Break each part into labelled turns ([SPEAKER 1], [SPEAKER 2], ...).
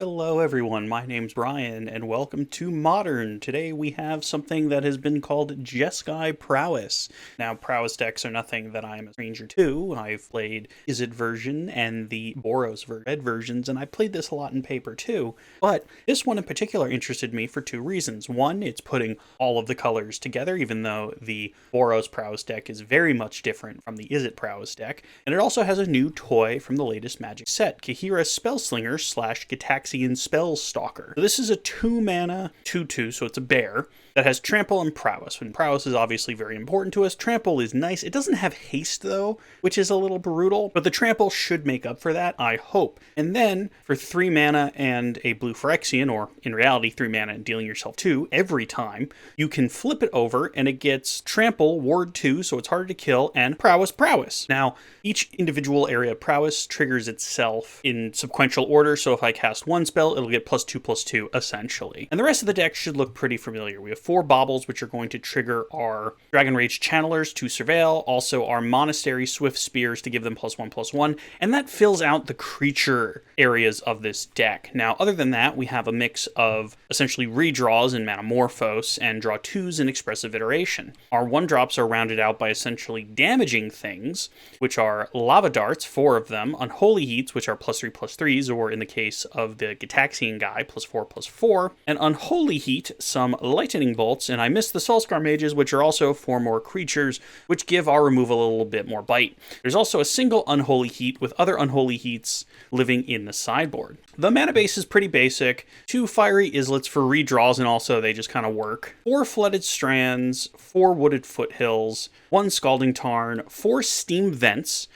[SPEAKER 1] Hello everyone, my name's Brian, and welcome to Modern. Today we have something that has been called Jeskai Prowess. Now, Prowess decks are nothing that I'm a stranger to. I've played Izzet version and the Boros red versions, and I played this a lot in paper too. But this one in particular interested me for two reasons. One, it's putting all of the colors together, even though the Boros Prowess deck is very much different from the Izzet Prowess deck. And it also has a new toy from the latest Magic set, Kahira Spellslinger / Gitaxian Spellstalker. So this is a 2-mana 2/2, so it's a bear that has Trample and Prowess. And Prowess is obviously very important to us. Trample is nice. It doesn't have haste though, which is a little brutal, but the Trample should make up for that, I hope. And then for 3 mana and a blue Phyrexian, or in reality 3 mana and dealing yourself 2 every time, you can flip it over and it gets Trample, Ward 2, so it's harder to kill, and Prowess. Now, each individual area of Prowess triggers itself in sequential order, so if I cast one spell, it'll get +2/+2 essentially. And the rest of the deck should look pretty familiar. We have 4 baubles, which are going to trigger our Dragon Rage Channelers to Surveil, also our Monastery Swift Spears to give them +1/+1, and that fills out the creature areas of this deck. Now, other than that, we have a mix of essentially redraws in Manamorphose and draw 2s in Expressive Iteration. Our 1-drops are rounded out by essentially damaging things, which are Lava Darts, 4 of them, Unholy Heats, which are +3/+3s, or in the case of the Gitaxian guy, +4/+4, and Unholy Heat, some Lightning Bolts, and I missed the Soulscar Mages, which are also 4 more creatures, which give our removal a little bit more bite. There's also a single Unholy Heat with other Unholy Heats living in the sideboard. The mana base is pretty basic. 2 Fiery Islets for redraws, and also they just kind of work. 4 Flooded Strands, 4 Wooded Foothills, 1 Scalding Tarn, 4 Steam Vents.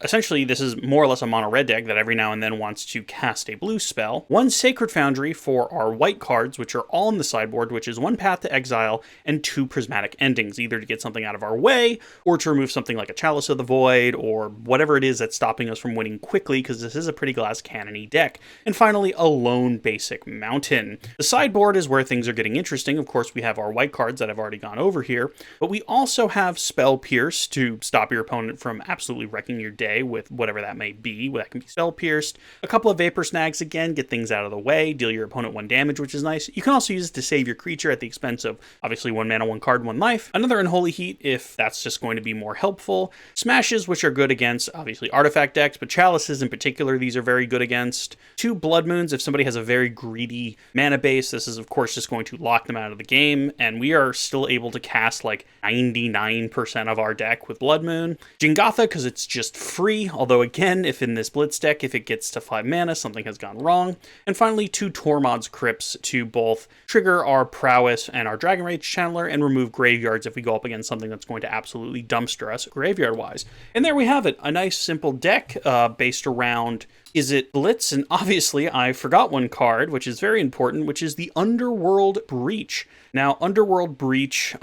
[SPEAKER 1] Essentially, this is more or less a mono-red deck that every now and then wants to cast a blue spell. 1 Sacred Foundry for our white cards, which are all in the sideboard, which is 1 Path to Exile and 2 Prismatic Endings, either to get something out of our way, or to remove something like a Chalice of the Void, or whatever it is that's stopping us from winning quickly, because this is a pretty glass cannon-y deck. And finally, a lone basic mountain. The sideboard is where things are getting interesting. Of course, we have our white cards that I've already gone over here, but we also have Spell Pierce to stop your opponent from absolutely wrecking your day with whatever that may be. That can be Spell Pierced. A couple of Vapor Snags, again, get things out of the way, deal your opponent 1 damage, which is nice. You can also use it to save your creature at the expense of, obviously, 1 mana, 1 card, 1 life. Another Unholy Heat, if that's just going to be more helpful. Smashes, which are good against, obviously, artifact decks, but Chalices in particular, these are very good against. 2 Blood Moons, if somebody has a very greedy mana base, this is, of course, just going to lock them out of the game, and we are still able to cast, like, 99% of our deck with Blood Moon. Jingatha, because it's just free, although again, if in this Blitz deck, if it gets to 5 mana, something has gone wrong. And finally, 2 Tormod's Crypts to both trigger our Prowess and our Dragon Rage Channeler and remove graveyards if we go up against something that's going to absolutely dumpster us graveyard-wise. And there we have it, a nice simple deck based around Izzet Blitz, and obviously I forgot 1 card, which is very important, which is the Underworld Breach. Now, Underworld Breach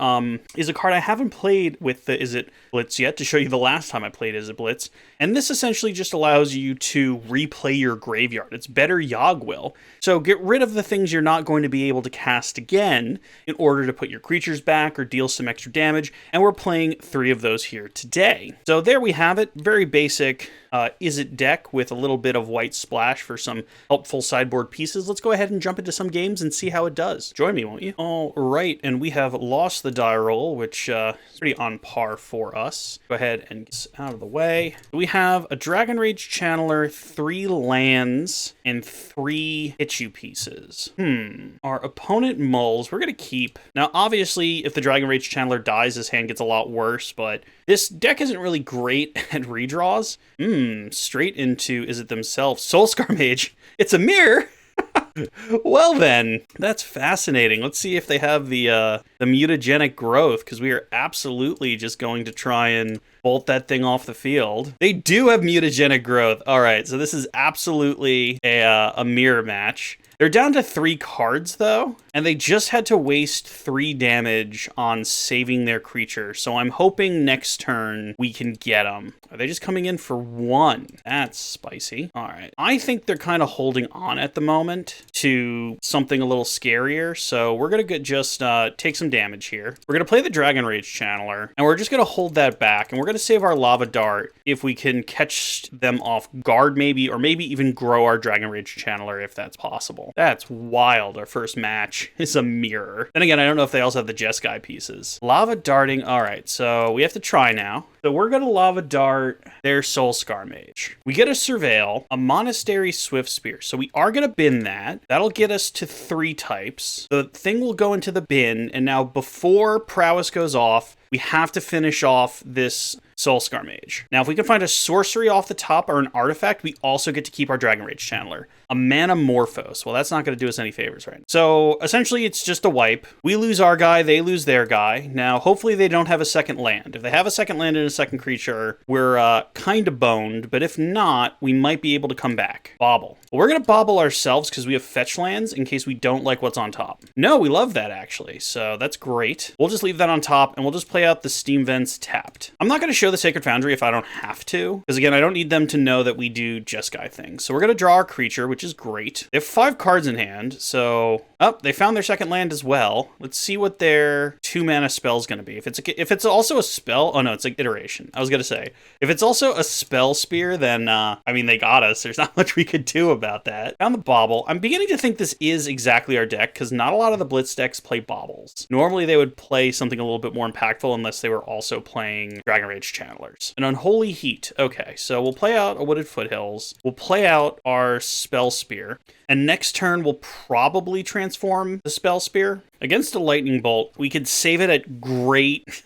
[SPEAKER 1] is a card I haven't played with the Izzet Blitz yet, to show you the last time I played Izzet Blitz, and this essentially just allows you to replay your graveyard. It's better Yogg-Will. So get rid of the things you're not going to be able to cast again in order to put your creatures back or deal some extra damage, and we're playing 3 of those here today. So there we have it, very basic Izzet deck with a little bit of white splash for some helpful sideboard pieces. Let's go ahead and jump into some games and see how it does. Join me, won't you? All right, and we have lost the die roll, which is pretty on par for us. Go ahead and get out of the way. We have a Dragon Rage Channeler, 3 lands, and 3 hit you pieces. Our opponent mulls, we're going to keep. Now, obviously, if the Dragon Rage Channeler dies, his hand gets a lot worse, but this deck isn't really great at redraws. Straight into, is it themselves? Soulscar Mage. It's a mirror! Well then, that's fascinating. Let's see if they have the mutagenic growth, because we are absolutely just going to try and bolt that thing off the field. They do have mutagenic growth. All right, so this is absolutely a mirror match. They're down to 3 cards, though, and they just had to waste 3 damage on saving their creature, so I'm hoping next turn we can get them. Are they just coming in for 1? That's spicy. All right. I think they're kind of holding on at the moment to something a little scarier, so we're going to just take some damage here. We're going to play the Dragon Rage Channeler, and we're just going to hold that back, and we're going to save our Lava Dart if we can catch them off guard maybe, or maybe even grow our Dragon Rage Channeler if that's possible. That's wild. Our first match is a mirror. Then again, I don't know if they also have the Jeskai pieces. Lava Darting. All right, so we have to try now. So we're going to Lava Dart their Soulscar Mage. We get a Surveil, a Monastery Swift Spear. So we are going to bin that. That'll get us to 3 types. The thing will go into the bin, and now before Prowess goes off, we have to finish off this Soulscar Mage. Now, if we can find a sorcery off the top or an artifact, we also get to keep our Dragon Rage Channeler. A Mana Morphos. Well, that's not going to do us any favors right now. So, essentially, it's just a wipe. We lose our guy, they lose their guy. Now, hopefully they don't have a second land. If they have a second land and a second creature, we're kind of boned, but if not, we might be able to come back. Bobble. Well, we're going to bobble ourselves because we have fetch lands in case we don't like what's on top. No, we love that, actually, so that's great. We'll just leave that on top, and we'll just play out the Steam Vents tapped. I'm not going to show the Sacred Foundry if I don't have to, because again, I don't need them to know that we do Jeskai things. So we're going to draw our creature, which is great. They have 5 cards in hand, so... Oh, they found their second land as well. Let's see what their 2-mana spell is going to be. If it's also a spell... Oh, no, it's like iteration. I was going to say. If it's also a spell spear, then, I mean, they got us. There's not much we could do about that. Found the bobble. I'm beginning to think this is exactly our deck, because not a lot of the Blitz decks play bobbles. Normally, they would play something a little bit more impactful unless they were also playing Dragon Rage Channelers. An Unholy Heat. Okay, so we'll play out a Wooded Foothills. We'll play out our Spell Spear. And next turn, we'll probably transform the Spell Spear. Against a Lightning Bolt, we could save it at great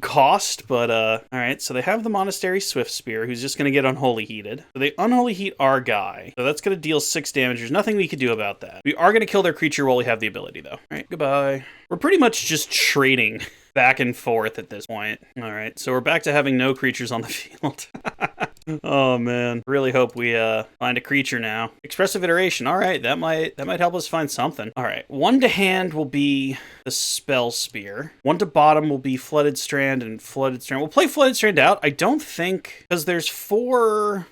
[SPEAKER 1] cost, but, all right, so they have the Monastery Swift Spear, who's just going to get Unholy Heated. So they Unholy Heat our guy, so that's going to deal 6 damage. There's nothing we could do about that. We are going to kill their creature while we have the ability, though. All right, goodbye. We're pretty much just trading back and forth at this point. All right, so we're back to having no creatures on the field. Oh man, really hope we find a creature now. Expressive Iteration. All right, that might help us find something. All right, 1 to hand will be the Spell Spear. 1 to bottom will be Flooded Strand and Flooded Strand. We'll play Flooded Strand out. I don't think, because there's 4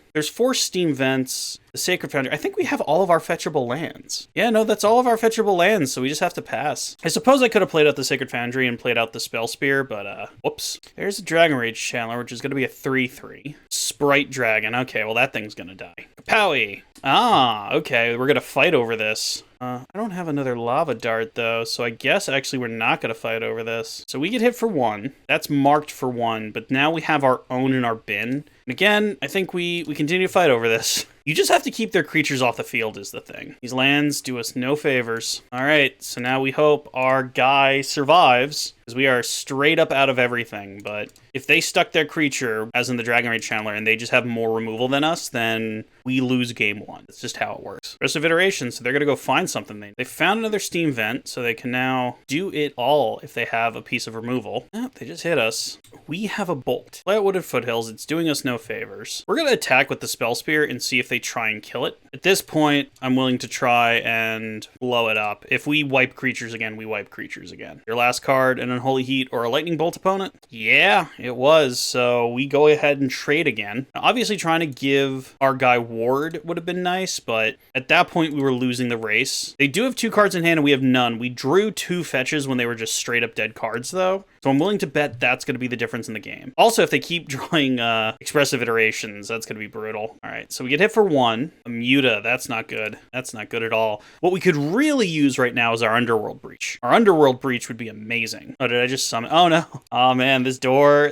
[SPEAKER 1] Steam Vents, the Sacred Foundry. I think we have all of our fetchable lands. Yeah, no, that's all of our fetchable lands, so we just have to pass. I suppose I could have played out the Sacred Foundry and played out the Spell Spear, but, whoops. There's a Dragon Rage Channeler, which is going to be a 3/3. Sprite Dragon. Okay, well, that thing's going to die. Kapowie! Ah, okay, we're going to fight over this. I don't have another Lava Dart, though, so I guess actually we're not going to fight over this. So we get hit for 1. That's marked for 1, but now we have our own in our bin. And again, I think we continue to fight over this. You just have to keep their creatures off the field is the thing. These lands do us no favors. All right, so now we hope our guy survives, because we are straight up out of everything. But if they stuck their creature, as in the Dragon Rage Channeler, and they just have more removal than us, then we lose game 1. That's just how it works. Rest of Iteration, so they're going to go find something. They found another Steam Vent, so they can now do it all if they have a piece of removal. Oh, they just hit us. We have a Bolt. Play at Wooded Foothills. It's doing us no favors. We're going to attack with the Spell Spear and see if they try and kill it. At this point, I'm willing to try and blow it up. If we wipe creatures again, we wipe creatures again. Your last card, an Unholy Heat or a Lightning Bolt opponent? Yeah, it was. So we go ahead and trade again. Now, obviously, trying to give our guy Ward would have been nice, but at that point, we were losing the race. They do have 2 cards in hand and we have none. We drew 2 fetches when they were just straight up dead cards, though. So I'm willing to bet that's going to be the difference in the game. Also, if they keep drawing Expressive Iterations, that's going to be brutal. All right, so we get hit for 1. A Muta, that's not good. That's not good at all. What we could really use right now is our Underworld Breach. Our Underworld Breach would be amazing. Oh, did I just summon? Oh, no. Oh, man, this door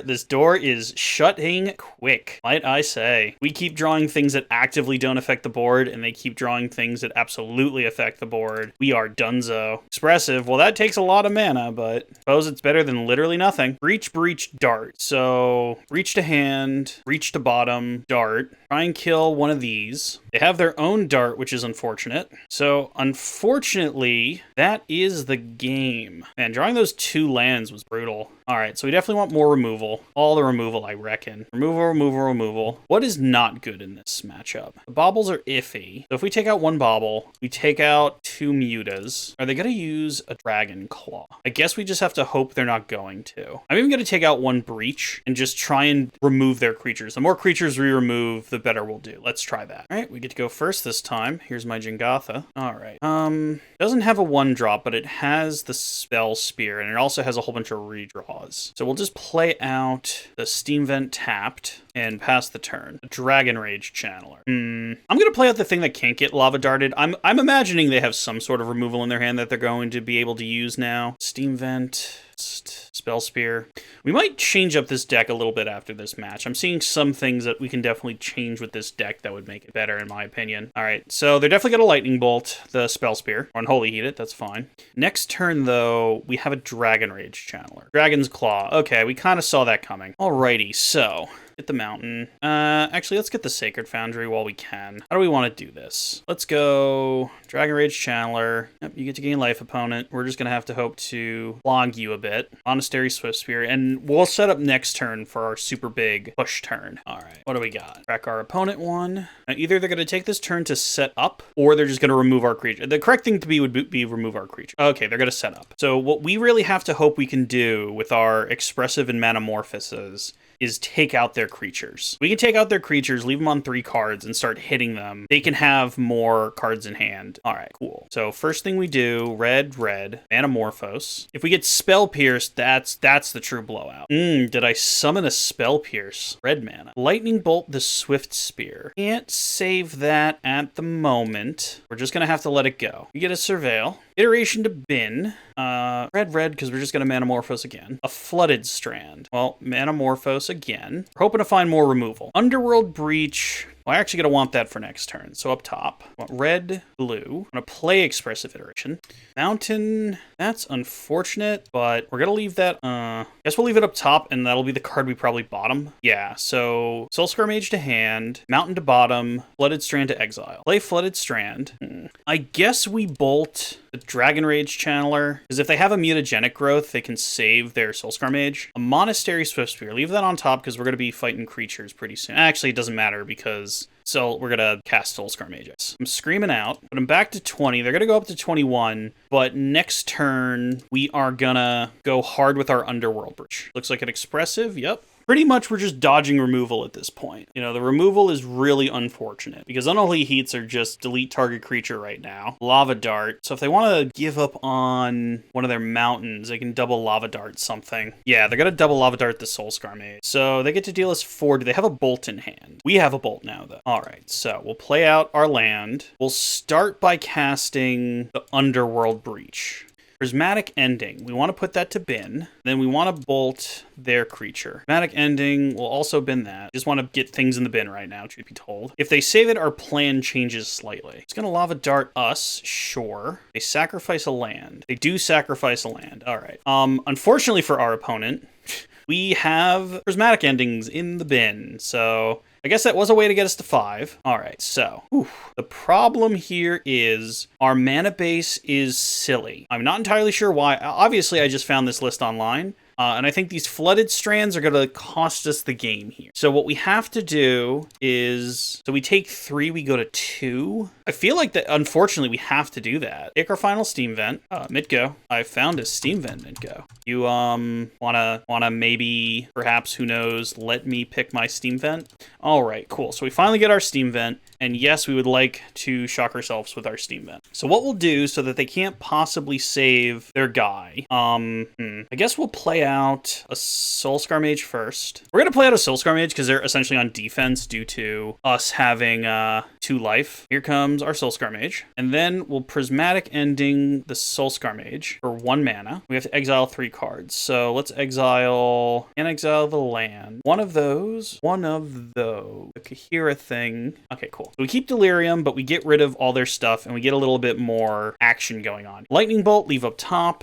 [SPEAKER 1] is shutting quick, might I say. We keep drawing things that actively don't affect the board, and they keep drawing things that absolutely affect the board. We are donezo. Expressive, well, that takes a lot of mana, but I suppose it's better than literally nothing. Breach, Dart. So, Reach to hand, Reach to bottom, Dart. Try and kill one of these. They have their own Dart, which is unfortunate. So, unfortunately, that is the game. Man, drawing those 2 lands was brutal. All right, so we definitely want more removal. All the removal, I reckon. Removal. What is not good in this matchup? The baubles are iffy. So if we take out 1 bauble, we take out 2 mutas. Are they going to use a Dragon Claw? I guess we just have to hope they're not going to. I'm even going to take out 1 breach and just try and remove their creatures. The more creatures we remove, the better we'll do. Let's try that. All right, we get to go first this time. Here's my Jingatha. All right. Doesn't have a 1-drop, but it has the Spell Spear, and it also has has a whole bunch of redraws. So we'll just play out the Steam Vent tapped and pass the turn. A Dragon Rage Channeler. I'm gonna play out the thing that can't get Lava Darted. I'm imagining they have some sort of removal in their hand that they're going to be able to use now. Steam Vent, Spell Spear. We might change up this deck a little bit after this match. I'm seeing some things that we can definitely change with this deck that would make it better, in my opinion. All right, so they're definitely going to Lightning Bolt the Spell Spear, or Unholy Heat it, that's fine. Next turn, though, we have a Dragon Rage Channeler. Dragon's Claw. Okay, we kind of saw that coming. Alrighty, so get the mountain. Actually, let's get the Sacred Foundry while we can. How do we want to do this? Let's go Dragon Rage Channeler. Yep, you get to gain life, opponent. We're just going to have to hope to log you a bit. Monastery Swift Spear, and we'll set up next turn for our super big push turn. All right, what do we got? Crack our opponent one. Now, either they're going to take this turn to set up, or they're just going to remove our creature. The correct thing to be would be remove our creature. Okay, they're going to set up. So what we really have to hope we can do with our Expressive and Manamorphoses is take out their creatures. We can take out their creatures, leave them on 3 cards, and start hitting them. They can have more cards in hand. All right, cool. So first thing we do, red, Manamorphose. If we get Spell Pierce, that's the true blowout. Did I summon a Spell Pierce? Red mana. Lightning Bolt the Swift Spear. Can't save that at the moment. We're just gonna have to let it go. We get a Surveil. Iteration to bin. Red, because we're just going to Manamorphose again. A Flooded Strand. Well, Manamorphose again. We're hoping to find more removal. Underworld Breach. Well, I'm actually going to want that for next turn. So up top, I want red, blue. I'm going to play Expressive Iteration. Mountain, that's unfortunate, but we're going to leave that, I guess we'll leave it up top, and that'll be the card we probably bottom. Yeah, so Soulscar Mage to hand, Mountain to bottom, Flooded Strand to exile. Play Flooded Strand. I guess we bolt the Dragon Rage Channeler, because if they have a mutagenic growth, they can save their Soulscar Mage. A Monastery Swift Spear. Leave that on top, because we're going to be fighting creatures pretty soon. Actually, it doesn't matter, because so we're going to cast Soulscar Mages. I'm screaming out, put them back to 20. They're going to go up to 21, but next turn, we are going to go hard with our Underworld Breach. Looks like an Expressive, yep. Pretty much we're just dodging removal at this point. You know, the removal is really unfortunate because Unholy Heats are just delete target creature right now. Lava Dart. So if they want to give up on one of their mountains, they can double Lava Dart something. Yeah, they're going to double Lava Dart the Soulscar Mage. So they get to deal us 4. Do they have a Bolt in hand? We have a Bolt now, though. All right, so we'll play out our land. We'll start by casting the Underworld Breach. Prismatic Ending. We want to put that to bin. Then we want to bolt their creature. Prismatic Ending, we'll also bin that. Just want to get things in the bin right now, truth be told. If they save it, our plan changes slightly. It's going to Lava Dart us, sure. They sacrifice a land. They do sacrifice a land. All right. Unfortunately for our opponent, we have Prismatic Endings in the bin, so I guess that was a way to get us to 5. All right, so the problem here is our mana base is silly. I'm not entirely sure why. Obviously, I just found this list online. And I think these Flooded Strands are going to cost us the game here. So what we have to do is, so we take 3, we go to 2. I feel like that, unfortunately, we have to do that. Pick our final Steam Vent. Mid-go. I found a Steam Vent mid-go. You wanna maybe, perhaps, who knows, let me pick my Steam Vent? All right, cool. So we finally get our Steam Vent. And yes, we would like to shock ourselves with our Steam Vent. So what we'll do so that they can't possibly save their guy, I guess we'll play out a Soulscar Mage first. We're going to play out a Soulscar Mage because they're essentially on defense due to us having 2 life. Here comes our Soulscar Mage. And then we'll Prismatic Ending the Soulscar Mage for 1 mana. We have to exile 3 cards. So let's exile and exile the land. One of those. The Kahira thing. Okay, cool. So we keep Delirium, but we get rid of all their stuff, and we get a little bit more action going on. Lightning Bolt, leave up top.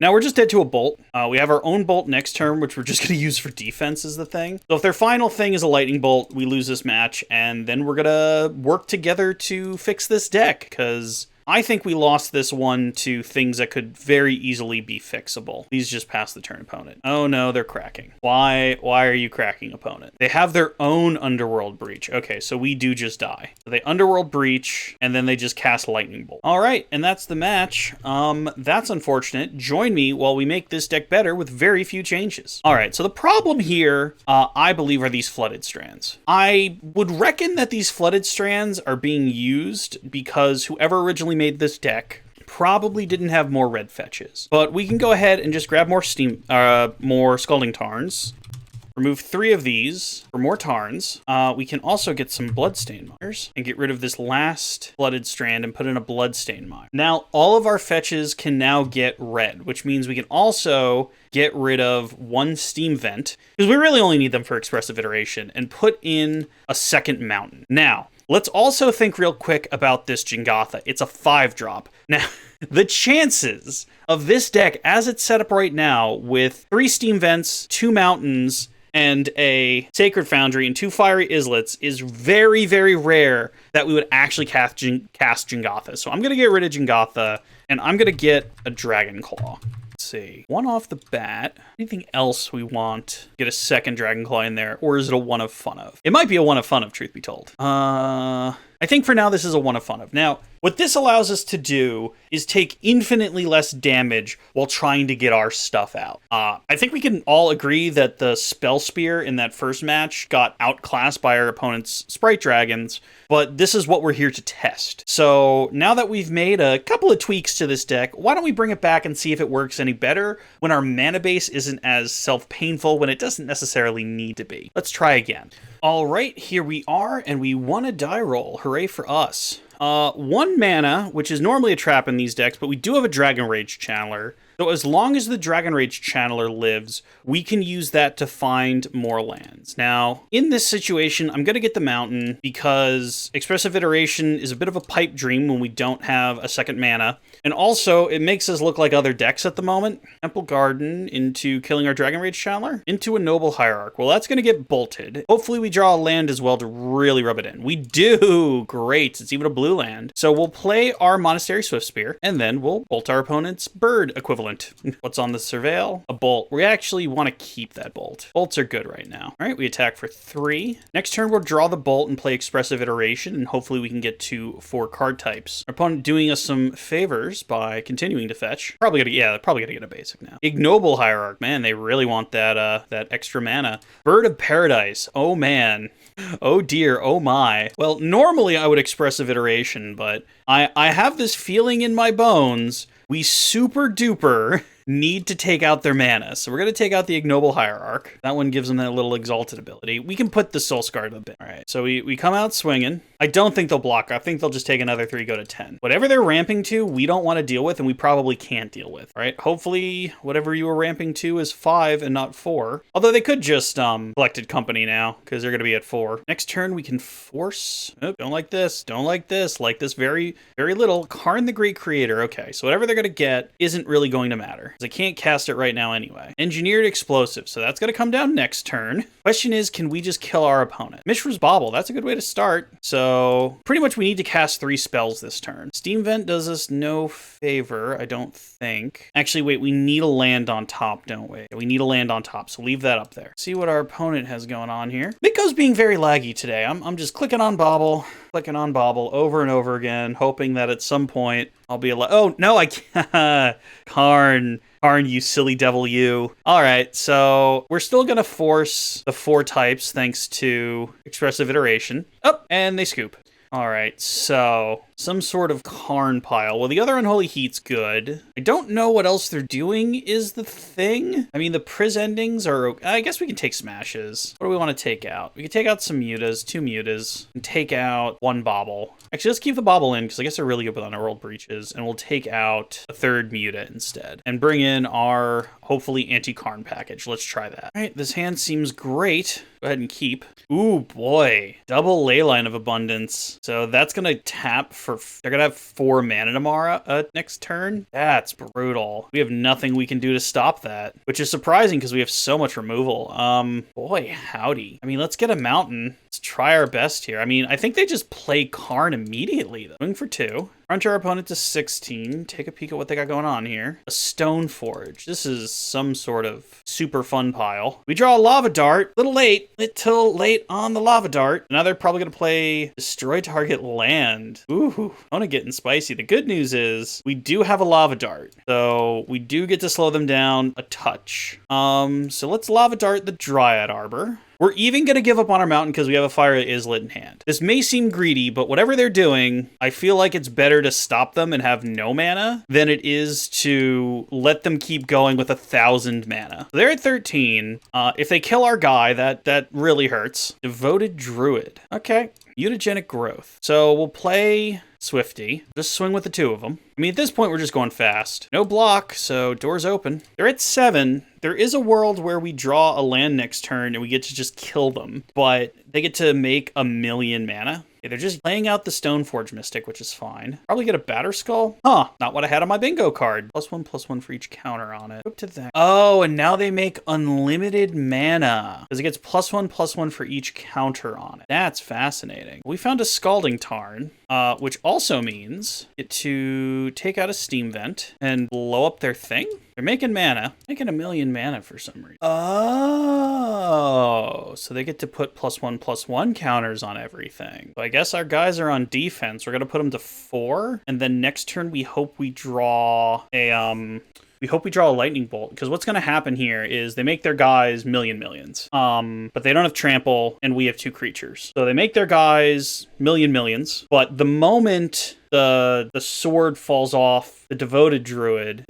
[SPEAKER 1] Now we're just dead to a Bolt. We have our own Bolt next turn, which we're just going to use for defense is the thing. So if their final thing is a Lightning Bolt, we lose this match, and then we're going to work together to fix this deck, because I think we lost this one to things that could very easily be fixable. Please just pass the turn, opponent. Oh no, they're cracking. Why are you cracking, opponent? They have their own Underworld Breach. Okay, so we do just die. So they Underworld Breach, and then they just cast Lightning Bolt. All right, and that's the match. That's unfortunate. Join me while we make this deck better with very few changes. All right, so the problem here, I believe, are these Flooded Strands. I would reckon that these Flooded Strands are being used because whoever originally made this deck probably didn't have more red fetches. But we can go ahead and just grab more more Scalding Tarns. Remove 3 of these for more Tarns. We can also get some Bloodstain Miners and get rid of this last Flooded Strand and put in a Bloodstain Mine. Now, all of our fetches can now get red, which means we can also get rid of 1 Steam Vent, because we really only need them for Expressive Iteration, and put in a second Mountain. Now, let's also think real quick about this Jingatha. It's a 5-drop. Now, the chances of this deck, as it's set up right now, with 3 Steam Vents, 2 Mountains, and a Sacred Foundry and 2 Fiery Islets is very, very rare that we would actually cast Jingatha. So I'm going to get rid of Jingatha, and I'm going to get a Dragon Claw. Let's see. 1 off the bat. Anything else we want? Get a second Dragon Claw in there, or is it a 1 of Fun of? It might be a 1 of Fun of, truth be told. I think for now this is a 1 of Fun of. Now, what this allows us to do is take infinitely less damage while trying to get our stuff out. I think we can all agree that the Spell Spear in that first match got outclassed by our opponent's Sprite Dragons, but this is what we're here to test. So now that we've made a couple of tweaks to this deck, why don't we bring it back and see if it works any better when our mana base isn't as self-painful when it doesn't necessarily need to be. Let's try again. All right, here we are, and we won a die roll. Hooray for us. 1 mana, which is normally a trap in these decks, but we do have a Dragon Rage Channeler. So as long as the Dragon Rage Channeler lives, we can use that to find more lands. Now, in this situation, I'm going to get the Mountain because Expressive Iteration is a bit of a pipe dream when we don't have a second mana. And also, it makes us look like other decks at the moment. Temple Garden into killing our Dragon Rage Channeler, into a Noble Hierarch. Well, that's going to get bolted. Hopefully we draw a land as well to really rub it in. We do! Great! It's even a blue land. So we'll play our Monastery Swiftspear, and then we'll bolt our opponent's bird equivalent. What's on the Surveil? A bolt. We actually want to keep that bolt. Bolts are good right now. All right, we attack for 3. Next turn, we'll draw the bolt and play Expressive Iteration, and hopefully we can get to 4 card types. Our opponent doing us some favors by continuing to fetch. Probably gonna get a basic now. Ignoble Hierarch. Man, they really want that that extra mana. Bird of Paradise. Oh man. Oh dear, oh my. Well, normally I would Expressive Iteration, but I have this feeling in my bones we super duper need to take out their mana. So we're going to take out the Ignoble Hierarch. That one gives them that little Exalted ability. We can put the Soul Scar to a bit. All right, so we come out swinging. I don't think they'll block. I think they'll just take another 3, go to 10. Whatever they're ramping to, we don't want to deal with, and we probably can't deal with. All right, hopefully whatever you were ramping to is 5 and not 4. Although they could just Collected Company now, because they're going to be at 4. Next turn, we can force... Oh, don't like this. Don't like this. Like this very, very little. Karn the Great Creator. Okay, so whatever they're going to get isn't really going to matter. I can't cast it right now anyway. Engineered Explosive, so that's going to come down next turn. Question is, can we just kill our opponent? Mishra's Bauble, that's a good way to start. So pretty much we need to cast 3 spells this turn. Steam Vent does us no favor, I don't think. Actually, wait, we need a land on top, don't we? We need a land on top, so leave that up there. See what our opponent has going on here. Miko's being very laggy today. I'm just clicking on Bauble over and over again, hoping that at some point I'll be able... Oh, no, I can't. Karn, you silly devil, you. All right, so we're still going to force the 4 types thanks to Expressive Iteration. Oh, and they scoop. All right, so some sort of Karn pile. Well, the other Unholy Heat's good. I don't know what else they're doing is the thing. I mean, the Priz endings are... I guess we can take Smashes. What do we want to take out? We can take out some Mutas, 2 Mutas, and take out 1 Bauble. Actually, let's keep the Bauble in, because I guess they're really good with Underworld Breaches, and we'll take out a 3rd Muta instead, and bring in our, hopefully, anti-Karn package. Let's try that. All right, this hand seems great. Go ahead and keep. Ooh, boy. Double Leyline of Abundance. So that's going to tap for... They're going to have 4 mana tomorrow next turn. That's brutal. We have nothing we can do to stop that, which is surprising because we have so much removal. Boy, howdy. I mean, let's get a Mountain. Let's try our best here. I mean, I think they just play Karn immediately, though. Going for 2. Crunch our opponent to 16. Take a peek at what they got going on here. A Stone Forge. This is some sort of super fun pile. We draw a Lava Dart. Little late on the Lava Dart. Now they're probably going to play Destroy Target Land. Ooh, I want to get in spicy. The good news is we do have a Lava Dart, so we do get to slow them down a touch. So let's Lava Dart the Dryad Arbor. We're even going to give up on our mountain because we have a Fire Islet in hand. This may seem greedy, but whatever they're doing, I feel like it's better to stop them and have no mana than it is to let them keep going with 1,000 mana. So they're at 13. If they kill our guy, that really hurts. Devoted Druid. Okay. Mutagenic Growth. So we'll play Swifty. Just swing with the two of them. I mean, at this point, we're just going fast. No block, so doors open. They're at 7. There is a world where we draw a land next turn and we get to just kill them, but they get to make 1,000,000 mana. Yeah, they're just laying out the Stoneforge Mystic, which is fine. Probably get a Batter Skull. Huh, not what I had on my bingo card. +1/+1 for each counter on it. Up to that. Oh, and now they make unlimited mana. Because it gets +1/+1 for each counter on it. That's fascinating. We found a Scalding Tarn, which also means get to take out a Steam Vent and blow up their thing. They're making mana. Making 1,000,000 mana for some reason. Oh, so they get to put +1/+1 counters on everything. So I guess our guys are on defense. We're going to put them to 4. And then next turn, we hope we draw a, we hope we draw a lightning bolt, because what's going to happen here is they make their guys millions. But they don't have trample, and we have 2 creatures. So they make their guys millions. But the moment the sword falls off the Devoted Druid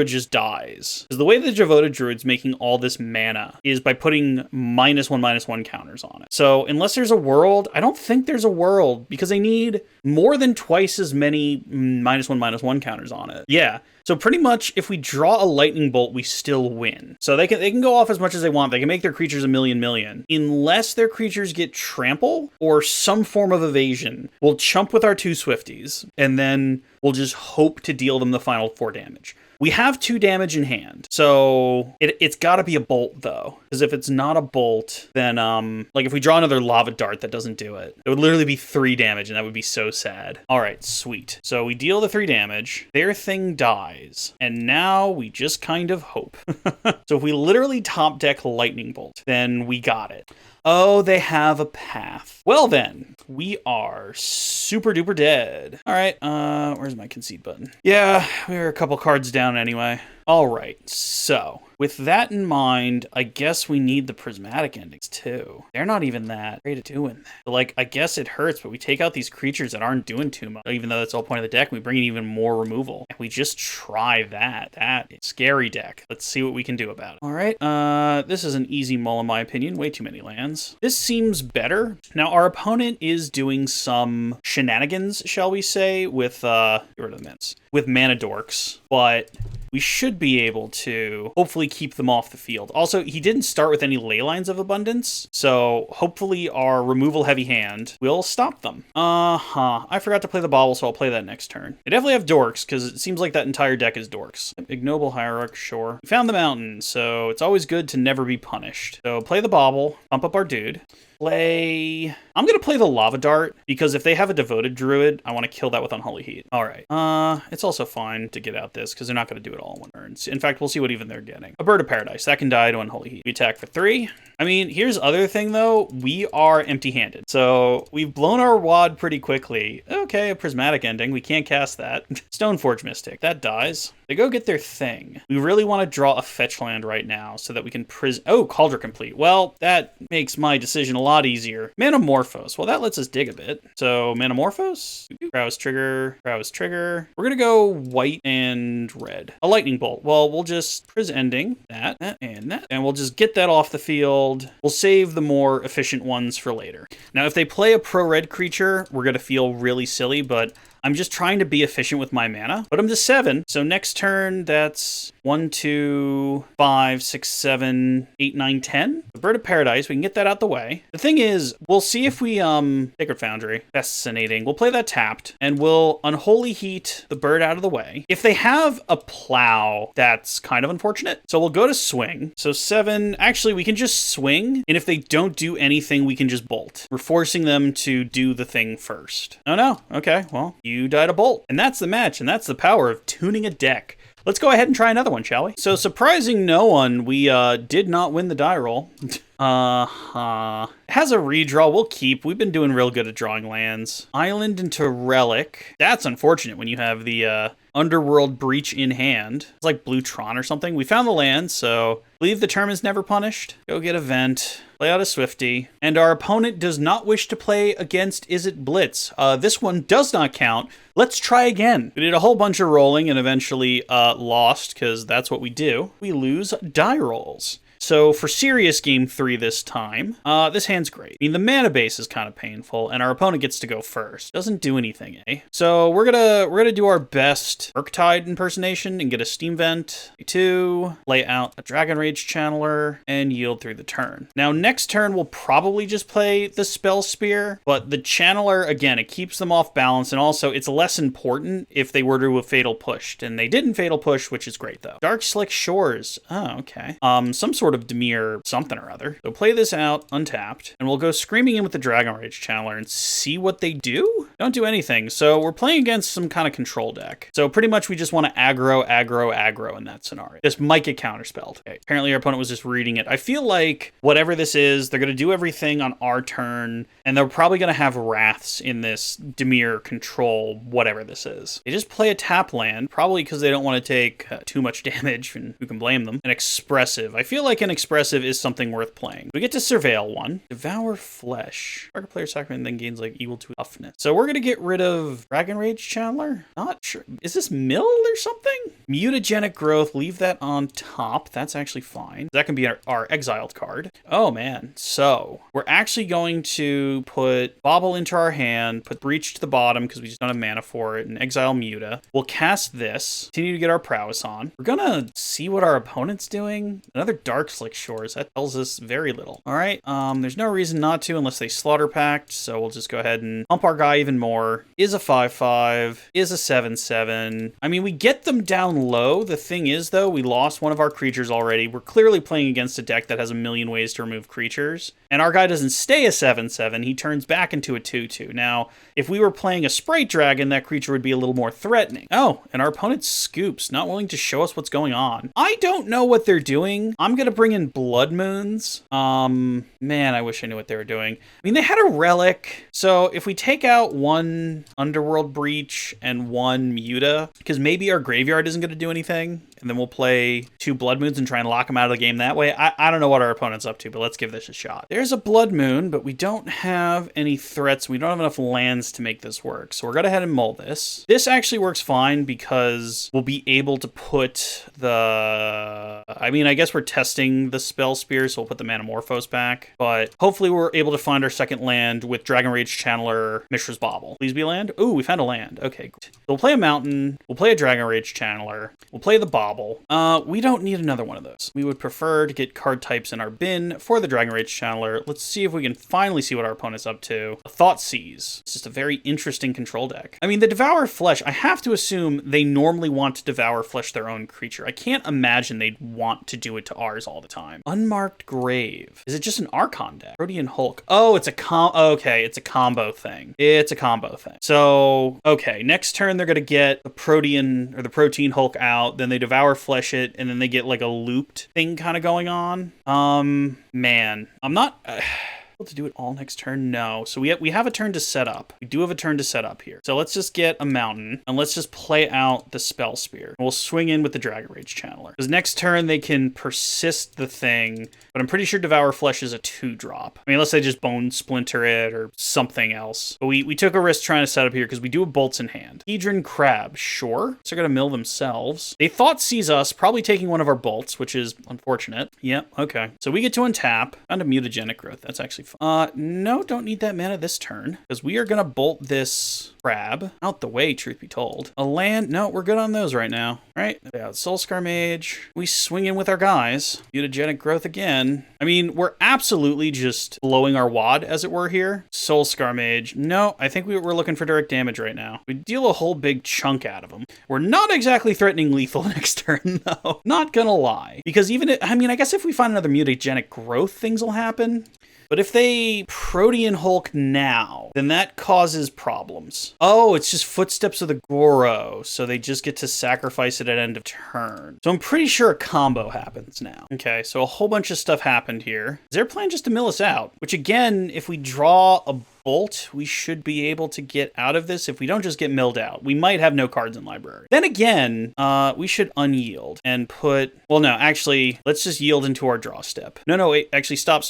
[SPEAKER 1] just dies. Because the way the Devoted Druid's making all this mana is by putting -1/-1 counters on it. So unless there's a world, I don't think there's a world, because they need more than twice as many -1/-1 counters on it. Yeah. So pretty much, if we draw a lightning bolt, we still win. So they can go off as much as they want. They can make their creatures 1,000,000. Unless their creatures get trample or some form of evasion, we'll chump with our 2 Swifties, and then we'll just hope to deal them the final 4 damage. We have 2 damage in hand, so it's got to be a bolt, though. Because if it's not a bolt, then, like, if we draw another Lava Dart, that doesn't do it. It would literally be 3 damage, and that would be so sad. All right, sweet. So we deal the 3 damage. Their thing dies. And now we just kind of hope. So if we literally top deck Lightning Bolt, then we got it. Oh, they have a path. Well then, we are super duper dead. All right, where's my concede button? Yeah, we were a couple cards down anyway. All right, so with that in mind, I guess we need the prismatic endings too. They're not even that great at doing that. But like, I guess it hurts, but we take out these creatures that aren't doing too much, even though that's the whole point of the deck. We bring in even more removal. And we just try that. That is scary deck. Let's see what we can do about it. All right, this is an easy mull in my opinion. Way too many lands. This seems better. Now, our opponent is doing some shenanigans, shall we say, with, get rid of the mints, with mana dorks, but we should be able to hopefully keep them off the field. Also, he didn't start with any Ley Lines of Abundance, so hopefully our removal heavy hand will stop them. I forgot to play the bauble, so I'll play that next turn. They definitely have dorks, because it seems like that entire deck is dorks. Ignoble Hierarch, sure. We found the mountain, so it's always good to never be punished. So play the bauble, pump up our dude. I'm going to play the Lava Dart, because if they have a Devoted Druid, I want to kill that with Unholy Heat. All right. It's also fine to get out this, because they're not going to do it all in one turn. In fact, we'll see what even they're getting. A Bird of Paradise. That can die to Unholy Heat. We attack for 3. I mean, here's the other thing, though. We are empty-handed. So we've blown our wad pretty quickly. Okay, a Prismatic Ending. We can't cast that. Stoneforge Mystic. That dies. They go get their thing. We really want to draw a fetch land right now so that we can Oh, Cauldron Complete. Well, that makes my decision a lot easier. Manamorphose. Well, that lets us dig a bit. So, Manamorphose. Prowess Trigger. Prowess Trigger. We're going to go white and red. A Lightning Bolt. Well, we'll just Ending. That, and that. And we'll just get that off the field. We'll save the more efficient ones for later. Now, if they play a pro-red creature, we're going to feel really silly, but I'm just trying to be efficient with my mana. Put them to 7. So next turn, that's 1, 2, 5, 6, 7, 8, 9, 10. The Bird of Paradise, we can get that out the way. The thing is, we'll see if we, Sacred Foundry, fascinating. We'll play that tapped, and we'll Unholy Heat the bird out of the way. If they have a Plow, that's kind of unfortunate. So we'll go to swing. So 7, actually, we can just swing, and if they don't do anything, we can just bolt. We're forcing them to do the thing first. Oh no, okay, well, you died a bolt. And that's the match, and that's the power of tuning a deck. Let's go ahead and try another one, shall we? So, surprising no one, we did not win the die roll. It has a redraw. We'll keep. We've been doing real good at drawing lands. Island into Relic. That's unfortunate when you have the Underworld Breach in hand. It's like Blue Tron or something. We found the land, so believe the term is never punished. Go get Event. Play out a Swifty. And our opponent does not wish to play against Izzet Blitz. This one does not count. Let's try again. We did a whole bunch of rolling and eventually lost, because that's what we do. We lose die rolls. So for serious game 3 this time, this hand's great. I mean, the mana base is kind of painful, and our opponent gets to go first. Doesn't do anything, eh? So we're gonna do our best Murktide impersonation and get a Steam Vent. 2, lay out a Dragon Rage Channeler, and yield through the turn. Now, next turn, we'll probably just play the Spell Spear, but the Channeler, again, it keeps them off balance, and also it's less important if they were to have Fatal Pushed, and they didn't Fatal Push, which is great, though. Dark Slick Shores. Oh, okay. Some sort of Dimir something or other. So play this out untapped, and we'll go screaming in with the Dragon Rage Channeler and see what they do? Don't do anything. So we're playing against some kind of control deck. So pretty much we just want to aggro in that scenario. This might get counterspelled. Okay. Apparently our opponent was just reading it. I feel like whatever this is, they're going to do everything on our turn, and they're probably going to have Wraths in this Dimir control, whatever this is. They just play a tap land, probably because they don't want to take too much damage, and who can blame them? An Expressive. I feel like an Expressive is something worth playing. We get to Surveil one. Devour Flesh. Target player sacrifice then gains like equal to toughness. So we're going to get rid of Dragon Rage Channeler? Not sure. Is this Mill or something? Mutagenic Growth. Leave that on top. That's actually fine. That can be our exiled card. Oh man. So we're actually going to put Bauble into our hand, put Breach to the bottom because we just don't have mana for it, and exile Muta. We'll cast this. Continue to get our prowess on. We're going to see what our opponent's doing. Another Dark Slick Shores. That tells us very little. All right. There's no reason not to unless they Slaughter Pact, so we'll just go ahead and pump our guy even more. Is a 5/5. Is a 7/7. I mean, we get them down low. The thing is, though, we lost one of our creatures already. We're clearly playing against a deck that has a million ways to remove creatures. And our guy doesn't stay a 7/7. He turns back into a 2/2. Now, if we were playing a Sprite Dragon, that creature would be a little more threatening. Oh, and our opponent scoops, not willing to show us what's going on. I don't know what they're doing. I'm going to bring in Blood Moons. Man, I wish I knew what they were doing. I mean, they had a Relic. So if we take out one Underworld Breach and one Muta, because maybe our graveyard isn't going to do anything, and then we'll play 2 Blood Moons and try and lock them out of the game that way. I don't know what our opponent's up to, but let's give this a shot. There's a Blood Moon, but we don't have any threats. We don't have enough lands to make this work. So we're going to head and mull this. This actually works fine because we'll be able to put the... I mean, I guess we're testing the Spell Spear, so we'll put the Manamorphose back. But hopefully we're able to find our second land with Dragon Rage Channeler, Mishra's Bauble. Please be a land. Ooh, we found a land. Okay, cool. So we'll play a Mountain. We'll play a Dragon Rage Channeler. We'll play the Bauble. We don't need another one of those. We would prefer to get card types in our bin for the Dragon Rage Channeler. Let's see if we can finally see what our opponent's up to. A Thoughtseize. It's just a very interesting control deck. I mean, the Devour Flesh, I have to assume they normally want to Devour Flesh their own creature. I can't imagine they'd want to do it to ours all the time. Unmarked Grave. Is it just an Archon deck? Protean Hulk. Oh, it's a okay, it's a combo thing. It's a combo thing. So, okay, next turn they're going to get the Protean or the Protean Hulk out, then they Devour Flesh it, and then they get like a looped thing kind of going on. Man, I'm not... able to do it all next turn? No. So we have a turn to set up. We do have a turn to set up here. So let's just get a Mountain, and let's just play out the Spell Spear. We'll swing in with the Dragon Rage Channeler. Because next turn they can persist the thing, but I'm pretty sure Devour Flesh is a 2-drop. I mean, unless they just Bone Splinter it or something else. But we took a risk trying to set up here because we do have Bolts in hand. Hedron Crab, sure. So they're going to mill themselves. They Thoughtseize us, probably taking one of our Bolts, which is unfortunate. Yep, okay. So we get to untap. Found a Mutagenic Growth. That's actually fun. No, don't need that mana this turn, because we are going to bolt this crab out the way, truth be told. A land, no, we're good on those right now. All right, yeah, Soulscar Mage. We swing in with our guys. Mutagenic Growth again. I mean, we're absolutely just blowing our wad, as it were, here. Soulscar Mage. No, I think we're looking for direct damage right now. We deal a whole big chunk out of them. We're not exactly threatening lethal next turn, though. Not gonna lie. Because even, I mean, I guess if we find another Mutagenic Growth, things will happen. But if they Protean Hulk now, then that causes problems. Oh, it's just Footsteps of the Goro, so they just get to sacrifice it at end of turn. So I'm pretty sure a combo happens now. Okay, so a whole bunch of stuff happened here. Is their plan just to mill us out? Which again, if we draw a bolt, we should be able to get out of this if we don't just get milled out. We might have no cards in library. Then again, we should unyield and put, well, no, actually, let's just yield into our draw step. No, wait, actually, stop.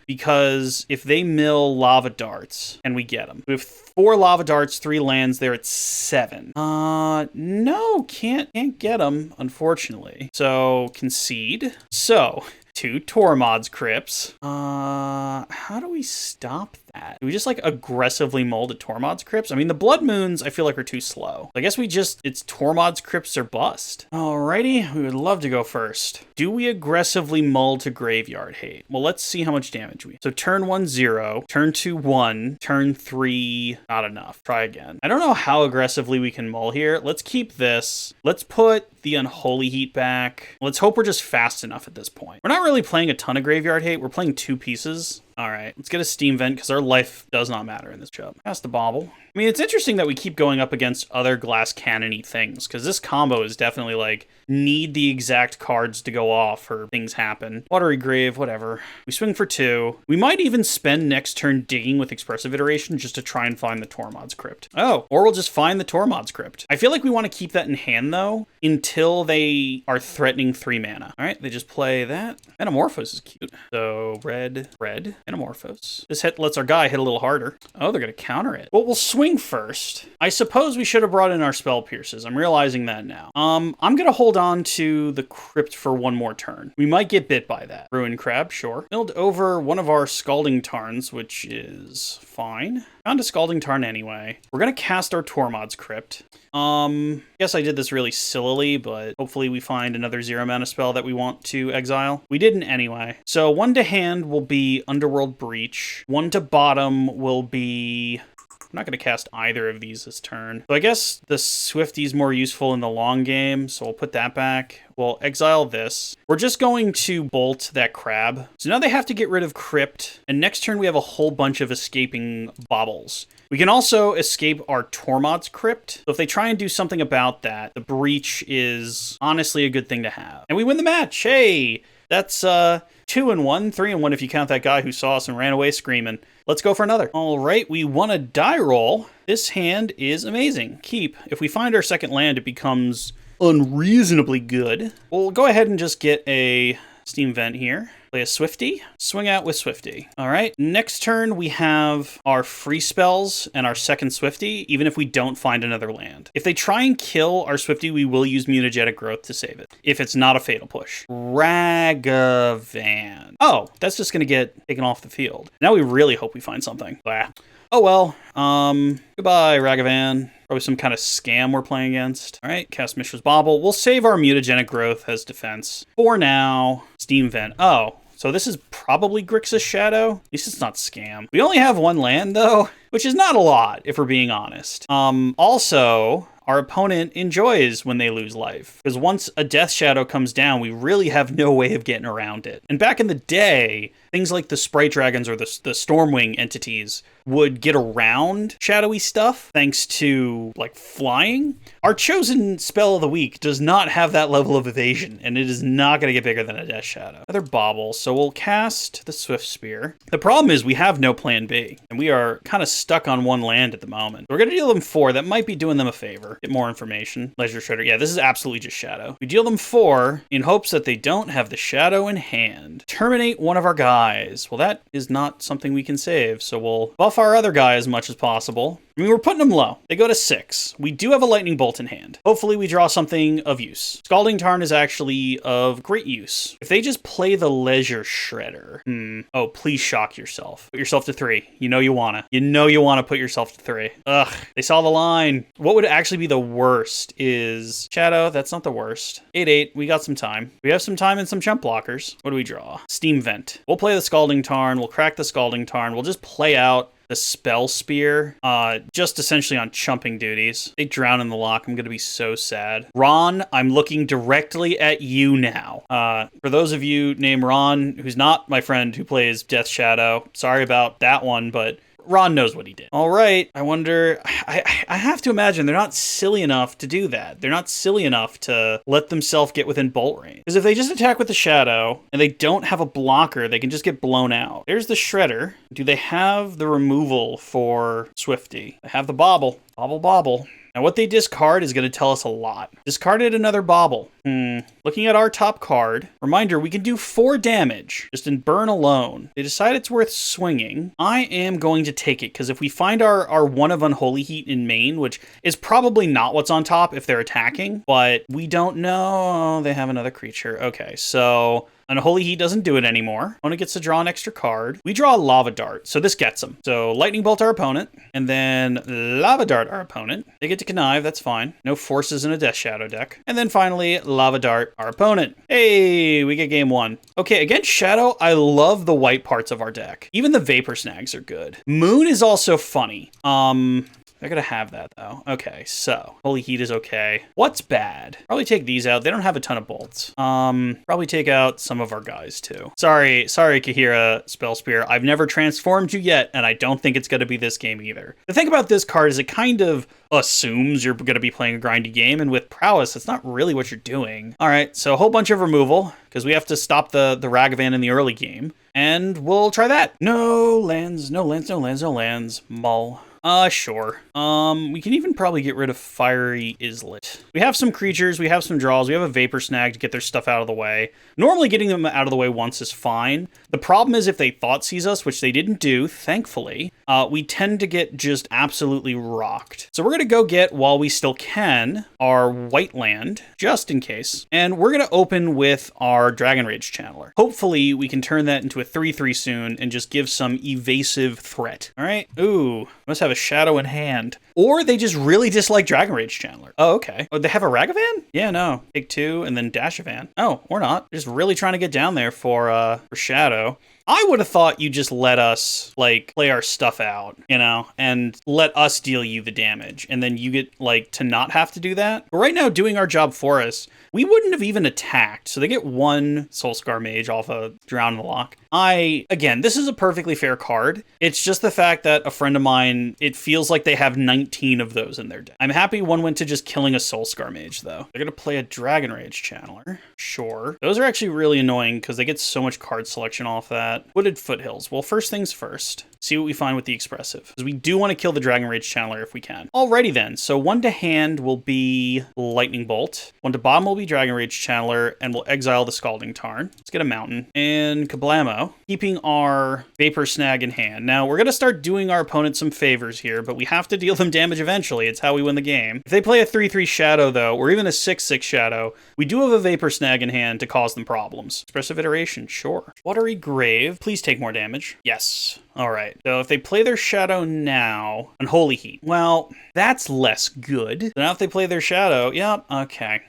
[SPEAKER 1] Because if they mill lava darts and we get them, we have 4 lava darts, 3 lands there at 7. No, can't get them, unfortunately. So concede. So 2 Tormod's Crypts. How do we stop that? Do we just like aggressively mold at Tormod's Crypts? I mean, the Blood Moons I feel like are too slow. I guess it's Tormod's Crypts or bust. Alrighty, we would love to go first. Do we aggressively mull to Graveyard Hate? Well, let's see how much damage we. So turn 1, 0, turn 2, 1, turn 3, not enough. Try again. I don't know how aggressively we can mull here. Let's keep this. Let's put the Unholy Heat back. Let's hope we're just fast enough at this point. We're not really playing a ton of Graveyard Hate. We're playing 2 pieces. All right, let's get a Steam Vent because our life does not matter in this job. Pass the bauble. I mean, it's interesting that we keep going up against other glass cannon-y things because this combo is definitely like need the exact cards to go off or things happen. Watery Grave, whatever. We swing for 2. We might even spend next turn digging with Expressive Iteration just to try and find the Tormod's Crypt. Oh, or we'll just find the Tormod's Crypt. I feel like we want to keep that in hand though until they are threatening 3 mana. All right, they just play that. Metamorphose is cute. So red, Metamorphose. This hit lets our guy hit a little harder. Oh, they're going to counter it. Well, we'll swing first. I suppose we should have brought in our Spell Pierces. I'm realizing that now. I'm going to hold on to the Crypt for 1 more turn. We might get bit by that. Ruin Crab, sure. Milled over one of our Scalding Tarns, which is fine. Found a Scalding Tarn anyway. We're going to cast our Tormod's Crypt. Guess I did this really sillily, but hopefully we find another 0 mana spell that we want to exile. We didn't anyway. So 1 to hand will be Underworld Breach. 1 to bottom will be... I'm not going to cast either of these this turn. So I guess the Swifty's more useful in the long game, so we'll put that back. We'll exile this. We're just going to bolt that crab. So now they have to get rid of Crypt, and next turn we have a whole bunch of escaping baubles. We can also escape our Tormod's Crypt. So if they try and do something about that, the Breach is honestly a good thing to have. And we win the match. Hey, that's 2-1, 3-1 if you count that guy who saw us and ran away screaming. Let's go for another. All right, we won a die roll. This hand is amazing. Keep. If we find our second land, it becomes unreasonably good. We'll go ahead and just get a Steam Vent here. Play a Swifty. Swing out with Swifty. All right, next turn we have our free spells and our second Swifty, even if we don't find another land. If they try and kill our Swifty, we will use Mutagenetic Growth to save it, if it's not a Fatal Push. Ragavan. Oh, that's just going to get taken off the field. Now we really hope we find something. Blah. Oh well, goodbye, Ragavan. Probably some kind of scam we're playing against. All right, cast Mishra's Bauble. We'll save our Mutagenic Growth as defense. For now, Steam Vent. Oh, so this is probably Grixis Shadow. At least it's not scam. We only have 1 land, though, which is not a lot, if we're being honest. Also... our opponent enjoys when they lose life. Because once a Death Shadow comes down, we really have no way of getting around it. And back in the day, things like the Sprite Dragons or the Stormwing entities would get around shadowy stuff thanks to, like, flying. Our chosen spell of the week does not have that level of evasion, and it is not going to get bigger than a Death Shadow. Another bauble, so we'll cast the Swift Spear. The problem is we have no plan B, and we are kind of stuck on 1 land at the moment. We're going to deal them 4. That might be doing them a favor. Get more information. Leisure Shredder. Yeah, this is absolutely just Shadow. We deal them 4 in hopes that they don't have the Shadow in hand. Terminate one of our guys. Well, that is not something we can save, so we'll buff our other guy as much as possible. I mean, we're putting them low. They go to 6. We do have a Lightning Bolt in hand. Hopefully we draw something of use. Scalding Tarn is actually of great use. If they just play the Leisure Shredder. Oh, please shock yourself. Put yourself to 3. You know you wanna. You know you wanna put yourself to 3. Ugh, they saw the line. What would actually be the worst is Shadow. That's not the worst. 8-8. We got some time. We have some time and some chump blockers. What do we draw? Steam Vent. We'll play the Scalding Tarn. We'll crack the Scalding Tarn. We'll just play out the Spell Spear, just essentially on chumping duties. They drown in the lock. I'm going to be so sad. Ron, I'm looking directly at you now. For those of you named Ron, who's not my friend who plays Death Shadow, sorry about that one, but Ron knows what he did. All right, I wonder, I have to imagine they're not silly enough to do that. They're not silly enough to let themselves get within bolt range. Because if they just attack with the Shadow and they don't have a blocker, they can just get blown out. There's the Shredder. Do they have the removal for Swifty? They have the Bobble. Bobble, bobble. Now, what they discard is going to tell us a lot. Discarded another Bobble. Looking at our top card, reminder, we can do 4 damage just in burn alone. They decide it's worth swinging. I am going to take it, because if we find our one of Unholy Heat in main, which is probably not what's on top if they're attacking, but we don't know. Oh, they have another creature. Okay, so Unholy Heat doesn't do it anymore. Opponent gets to draw an extra card. We draw a Lava Dart, so this gets them. So Lightning Bolt our opponent, and then Lava Dart our opponent. They get to connive, that's fine. No forces in a Death Shadow deck. And then finally, Lava Dart our opponent. Hey, we get game 1. Okay, against Shadow, I love the white parts of our deck. Even the Vapor Snags are good. Moon is also funny. They're gonna have that though. Okay, so Holy Heat is okay. What's bad? Probably take these out. They don't have a ton of bolts. Probably take out some of our guys too. Sorry, Kahira Spell Spear. I've never transformed you yet, and I don't think it's gonna be this game either. The thing about this card is it kind of assumes you're gonna be playing a grindy game, and with Prowess, that's not really what you're doing. All right, so a whole bunch of removal, because we have to stop the Ragavan in the early game, and we'll try that. No lands, no lands, no lands, no lands. Mull. Sure. We can even probably get rid of Fiery Islet. We have some creatures, we have some draws, we have a Vapor Snag to get their stuff out of the way. Normally getting them out of the way once is fine. The problem is if they Thought Seize us, which they didn't do, thankfully, we tend to get just absolutely rocked. So we're going to go get, while we still can, our white land, just in case. And we're going to open with our Dragon Rage Channeler. Hopefully we can turn that into a 3/3 soon and just give some evasive threat. All right. Ooh, must have a Shadow in hand. Or they just really dislike Dragon Rage Channeler. Oh, okay. Oh, they have a Ragavan? Yeah, no. Take 2 and then Dashavan. Oh, or not. Just really trying to get down there for Shadow. I would have thought you just let us, like, play our stuff out, you know, and let us deal you the damage, and then you get, like, to not have to do that. But right now, doing our job for us, we wouldn't have even attacked, so they get 1 Soulscar Mage off a Drown in the Lock. Again, this is a perfectly fair card. It's just the fact that a friend of mine, it feels like they have 19 of those in their deck. I'm happy one went to just killing a Soulscar Mage, though. They're going to play a Dragon Rage Channeler. Sure. Those are actually really annoying because they get so much card selection off that. Wooded Foothills. Well, first things first. See what we find with the Expressive. Because we do want to kill the Dragon Rage Channeler if we can. Alrighty then. So 1 to hand will be Lightning Bolt. 1 to bottom will be Dragon Rage Channeler. And we'll exile the Scalding Tarn. Let's get a Mountain. And Kablamo. Keeping our Vapor Snag in hand. Now, we're going to start doing our opponent some favors here, but we have to deal them damage eventually. It's how we win the game. If they play a 3/3 Shadow, though, or even a 6/6 Shadow, we do have a Vapor Snag in hand to cause them problems. Expressive Iteration, sure. Watery Grave, please take more damage. Yes. All right. So if they play their Shadow now, Unholy Heat, well, that's less good. So now if they play their Shadow, yep, okay.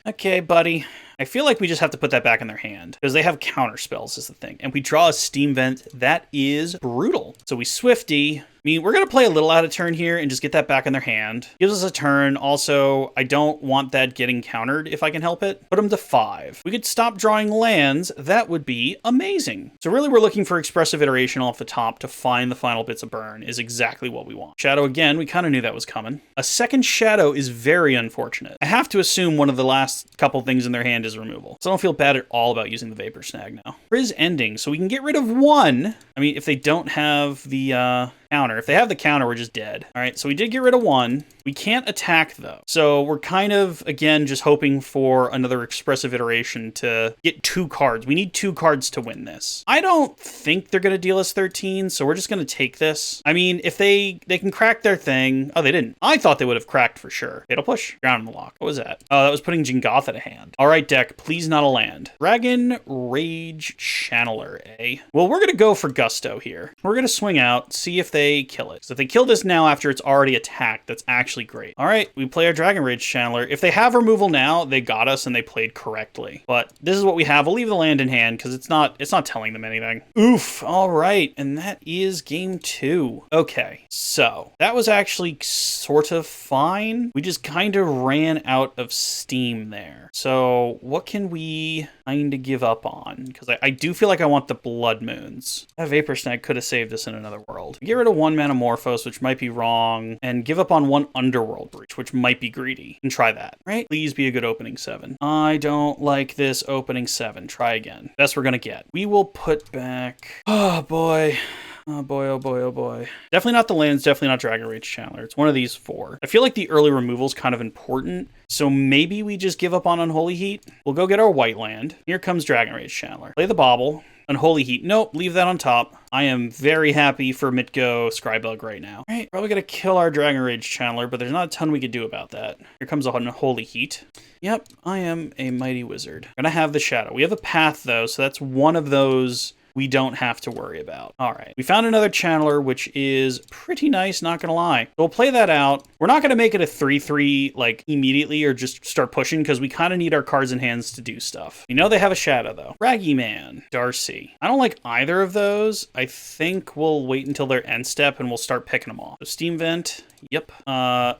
[SPEAKER 1] Okay, buddy. I feel like we just have to put that back in their hand because they have counter spells is the thing. And we draw a Steam Vent. That is brutal. So we Swifty. I mean, we're going to play a little out of turn here and just get that back in their hand. Gives us a turn. Also, I don't want that getting countered if I can help it. Put them to 5. We could stop drawing lands. That would be amazing. So really, we're looking for Expressive Iteration off the top to find the final bits of burn is exactly what we want. Shadow again. We kind of knew that was coming. A second Shadow is very unfortunate. I have to assume one of the last couple things in their hand is removal. So I don't feel bad at all about using the Vapor Snag now. Frizz ending. So we can get rid of 1. I mean, if they don't have the counter. If they have the counter, we're just dead. All right, so we did get rid of 1. We can't attack, though. So we're kind of, again, just hoping for another Expressive Iteration to get 2 cards. We need 2 cards to win this. I don't think they're going to deal us 13, so we're just going to take this. I mean, if they can crack their thing. Oh, they didn't. I thought they would have cracked for sure. It'll push. Drown in the Lock. What was that? Oh, that was putting Jingatha to hand. All right, deck, please not a land. Dragon Rage Channeler, eh? Well, we're going to go for Gusto here. We're going to swing out, see if they kill it. So if they kill this now after it's already attacked, that's actually great. All right, we play our Dragon Rage Channeler. If they have removal now, they got us and they played correctly. But this is what we have. We'll leave the land in hand because it's not telling them anything. Oof. All right, and that is game 2. Okay, so that was actually sort of fine. We just kind of ran out of steam there. So what can we kind of give up on? Because I do feel like I want the Blood Moons. That Vapor Snag could have saved us in another world. Get rid of 1 Manamorphose, which might be wrong, and give up on 1 Underworld Breach, which might be greedy. And try that, right? Please be a good opening 7. I don't like this opening 7. Try again. Best we're gonna get. We will put back... Oh, boy. Oh boy, oh boy, oh boy. Definitely not the lands, definitely not Dragon Rage Channeler. It's one of these 4. I feel like the early removal is kind of important, so maybe we just give up on Unholy Heat. We'll go get our white land. Here comes Dragon Rage Channeler. Play the Bauble. Unholy Heat. Nope, leave that on top. I am very happy for Mitgo Scrybug right now. All right, probably gonna kill our Dragon Rage Channeler, but there's not a ton we could do about that. Here comes Unholy Heat. Yep, I am a mighty wizard. Gonna have the Shadow. We have a path though, so that's one of those we don't have to worry about. All right, we found another Channeler, which is pretty nice, not gonna lie. We'll play that out. We're not gonna make it a 3-3 like immediately or just start pushing because we kind of need our cards in hands to do stuff. You know they have a Shadow though. Raggy Man, Darcy. I don't like either of those. I think we'll wait until their end step and we'll start picking them off. So Steam Vent, yep.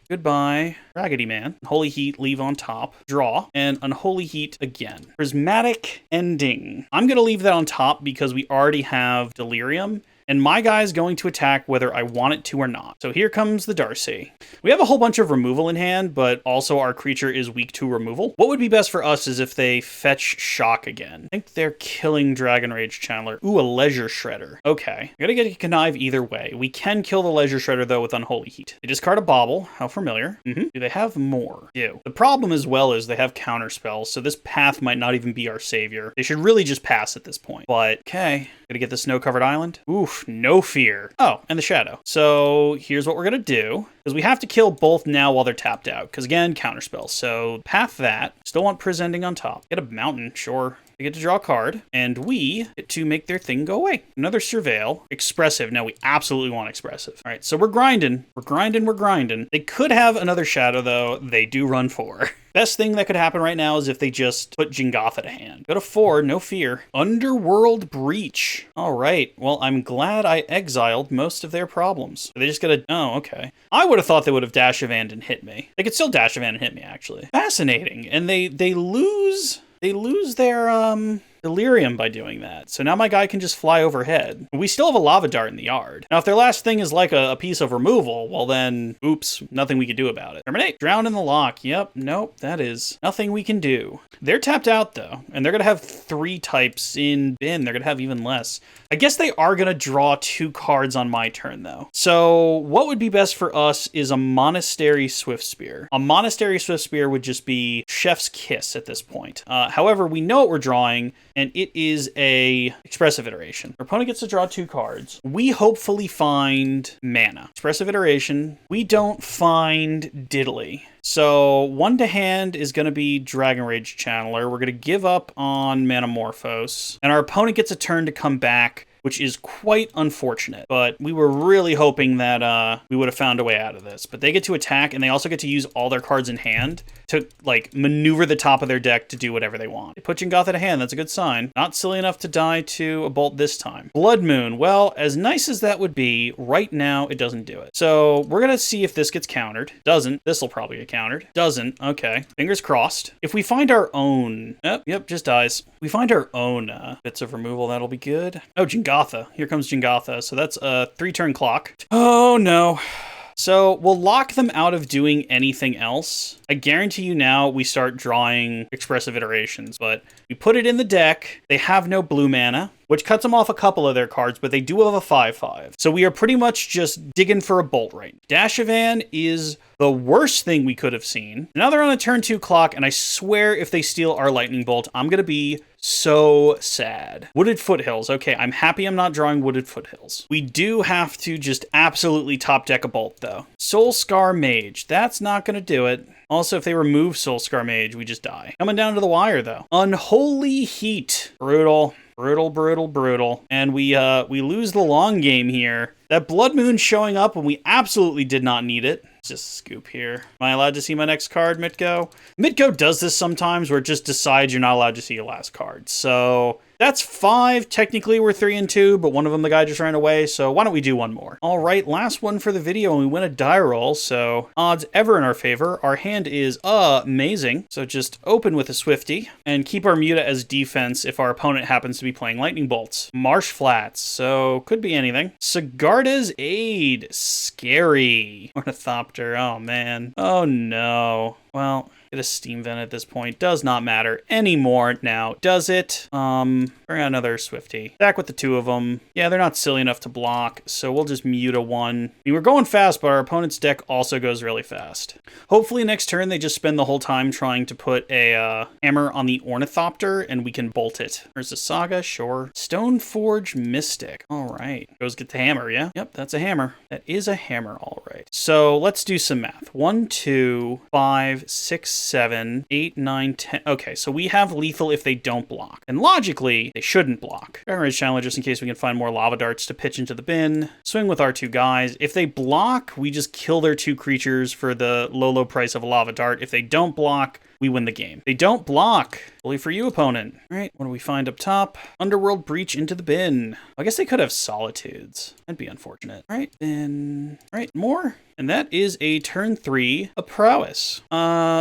[SPEAKER 1] Goodbye. Raggedy Man. Holy Heat, leave on top. Draw. And Unholy Heat again. Prismatic Ending. I'm going to leave that on top because we already have Delirium. And my guy's going to attack whether I want it to or not. So here comes the Darcy. We have a whole bunch of removal in hand, but also our creature is weak to removal. What would be best for us is if they fetch Shock again. I think they're killing Dragon Rage Channeler. Ooh, a Leisure Shredder. Okay. I gotta get a Connive either way. We can kill the Leisure Shredder, though, with Unholy Heat. They discard a Bauble. How familiar. Do they have more? Do. The problem as well is they have counter spells, so this path might not even be our savior. They should really just pass at this point. But, okay. Gotta get the snow-covered island. Oof, no fear. Oh, and the Shadow. So here's what we're gonna do, because we have to kill both now while they're tapped out, because again, counterspell. So path that. Still want Priz Ending on top. Get a Mountain, sure. They get to draw a card, and we get to make their thing go away. Another Surveil. Expressive. Now, we absolutely want Expressive. All right, so we're grinding. We're grinding, we're grinding. They could have another Shadow, though. They do run 4. Best thing that could happen right now is if they just put Jingotha to hand. Go to 4, no fear. Underworld Breach. All right, well, I'm glad I exiled most of their problems. They just gotta... Oh, okay. I would have thought they would have Dash of Hand and hit me. They could still Dash of Hand and hit me, actually. Fascinating. And they lose... They lose their, Delirium by doing that. So now my guy can just fly overhead. We still have a Lava Dart in the yard. Now, if their last thing is like a piece of removal, well then, oops, nothing we can do about it. Terminate. Drown in the lock. Yep. Nope. That is nothing we can do. They're tapped out, though, and they're going to have 3 types in bin. They're going to have even less. I guess they are going to draw 2 cards on my turn, though. So what would be best for us is a Monastery Swiftspear. A Monastery Swiftspear would just be Chef's Kiss at this point. However, we know what we're drawing, and it is a Expressive Iteration. Our opponent gets to draw 2 cards. We hopefully find mana. Expressive Iteration. We don't find Diddly. So 1 to hand is going to be Dragon Rage Channeler. We're going to give up on Manamorphose. And our opponent gets a turn to come back, which is quite unfortunate. But we were really hoping that we would have found a way out of this. But they get to attack, and they also get to use all their cards in hand to, like, maneuver the top of their deck to do whatever they want. They put Jingotha to hand. That's a good sign. Not silly enough to die to a bolt this time. Blood Moon. Well, as nice as that would be, right now it doesn't do it. So we're going to see if this gets countered. Doesn't. This will probably get countered. Doesn't. Okay. Fingers crossed. If we find our own... Yep, just dies. We find our own bits of removal, that'll be good. Oh, Jingotha. Here comes Jingotha. So that's a 3-turn clock. Oh, no. So we'll lock them out of doing anything else. I guarantee you now we start drawing Expressive Iterations, but we put it in the deck. They have no blue mana, which cuts them off a couple of their cards, but they do have a 5/5. So we are pretty much just digging for a bolt right. Dashavan is the worst thing we could have seen. Now they're on a turn 2 clock, and I swear if they steal our Lightning Bolt, I'm going to be so sad. Wooded Foothills. Okay, I'm happy I'm not drawing Wooded Foothills. We do have to just absolutely top deck a bolt, though. Soul Scar Mage. That's not going to do it. Also, if they remove Soul Scar Mage, we just die. Coming down to the wire, though. Unholy Heat. Brutal. Brutal, brutal, brutal. And we lose the long game here. That Blood Moon showing up when we absolutely did not need it. Just scoop here. Am I allowed to see my next card, Mitgo? Mitgo does this sometimes where it just decides you're not allowed to see your last card. So that's 5. Technically, we're 3 and 2, but one of them, the guy just ran away. So why don't we do one more? All right, last one for the video, and we win a die roll. So odds ever in our favor. Our hand is amazing. So just open with a Swifty and keep our Muta as defense if our opponent happens to be playing Lightning Bolts. Marsh Flats, so could be anything. Sigarda's Aid, scary. Ornithopter, oh man. Oh no. Well, get a Steam Vent at this point. Does not matter anymore now, does it? Bring out another Swifty. Back with the 2 of them. Yeah, they're not silly enough to block, so we'll just mute a 1. I mean, we're going fast, but our opponent's deck also goes really fast. Hopefully next turn they just spend the whole time trying to put a hammer on the Ornithopter, and we can bolt it. There's a Saga, sure. Stoneforge Mystic. All right. Goes get the hammer, yeah? Yep, that's a hammer. That is a hammer, all right. So let's do some math. 1, 2, 5, 6, 7, 8, 9, 10. Okay, so we have lethal if they don't block. And logically, they shouldn't block. Dragon Challenge just in case we can find more lava darts to pitch into the bin. Swing with our 2 guys. If they block, we just kill their 2 creatures for the low price of a lava dart. If they don't block, we win the game. They don't block. Fully for you, opponent. All right, what do we find up top? Underworld Breach into the bin. I guess they could have Solitudes. That'd be unfortunate. All right, then. All right, more. And that is a turn 3, a Prowess.